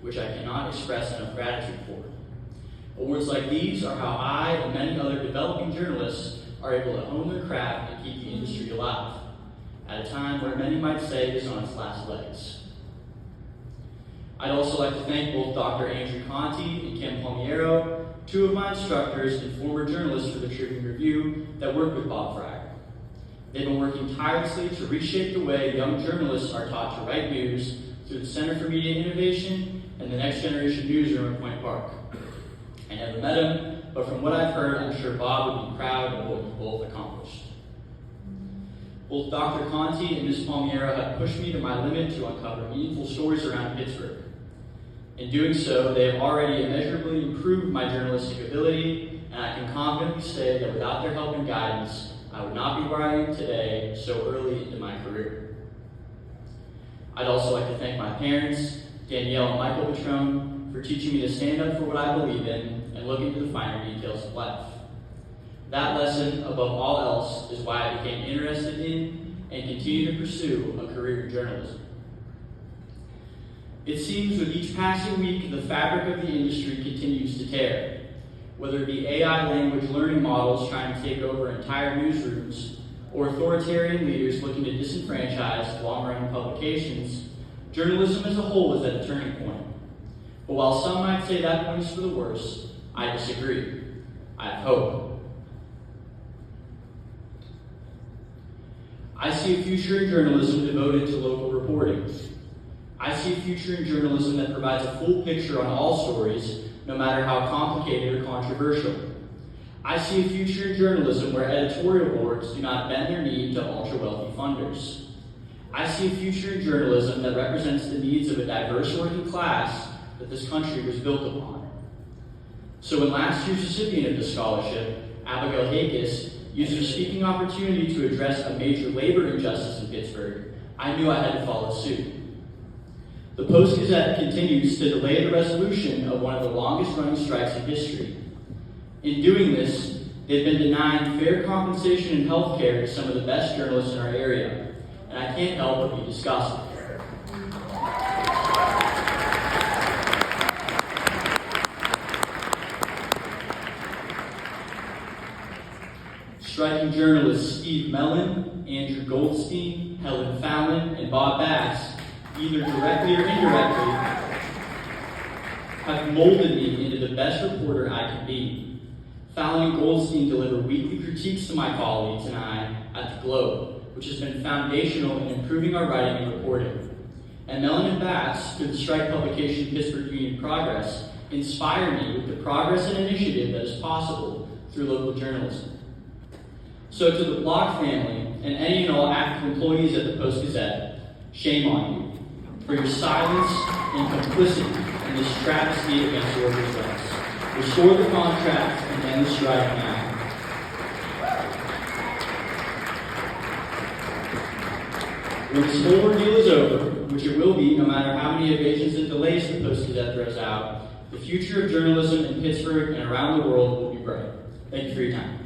which I cannot express enough gratitude for. Awards like these are how I and many other developing journalists are able to hone their craft and keep the industry alive, at a time where many might say it is on its last legs. I'd also like to thank both Dr. Andrew Conti and Kim Palmiero, two of my instructors and former journalists for the Tribune Review that worked with Bob Fryer. They've been working tirelessly to reshape the way young journalists are taught to write news through the Center for Media Innovation and the Next Generation Newsroom at Point Park. I never met him, but from what I've heard, I'm sure Bob would be proud of what we've both accomplished. Both Dr. Conti and Ms. Palmiero have pushed me to my limit to uncover meaningful stories around Pittsburgh. In doing so, they have already immeasurably improved my journalistic ability, and I can confidently say that without their help and guidance, I would not be where I am today so early into my career. I'd also like to thank my parents, Danielle and Michael Petrone, for teaching me to stand up for what I believe in and look into the finer details of life. That lesson, above all else, is why I became interested in and continue to pursue a career in journalism. It seems with each passing week, the fabric of the industry continues to tear. Whether it be AI language learning models trying to take over entire newsrooms, or authoritarian leaders looking to disenfranchise long-running publications, journalism as a whole is at a turning point. But while some might say that point is for the worse, I disagree. I have hope. I see a future in journalism devoted to local reporting. I see a future in journalism that provides a full picture on all stories, no matter how complicated or controversial. I see a future in journalism where editorial boards do not bend their knee to ultra-wealthy funders. I see a future in journalism that represents the needs of a diverse working class that this country was built upon. So when last year's recipient of the scholarship, Abigail Hakis, used her speaking opportunity to address a major labor injustice in Pittsburgh, I knew I had to follow suit. The Post-Gazette continues to delay the resolution of one of the longest-running strikes in history. In doing this, they've been denying fair compensation and health care to some of the best journalists in our area, and I can't help but be disgusted. Striking journalists Steve Mellon, Andrew Goldstein, Helen Fallon, and Bob Bass, either directly or indirectly, have molded me into the best reporter I can be. Fallon and Goldstein deliver weekly critiques to my colleagues and I at the Globe, which has been foundational in improving our writing and reporting. And Mellon and Bass, through the strike publication Pittsburgh Union Progress, inspire me with the progress and initiative that is possible through local journalism. So to the blog family and any and all active employees at the Post-Gazette, shame on you for your silence and complicity in this travesty against workers' rights. Restore the contract and end the strike now. When this whole ordeal is over, which it will be no matter how many evasions and delays the Post-Gazette throws out, the future of journalism in Pittsburgh and around the world will be bright. Thank you for your time.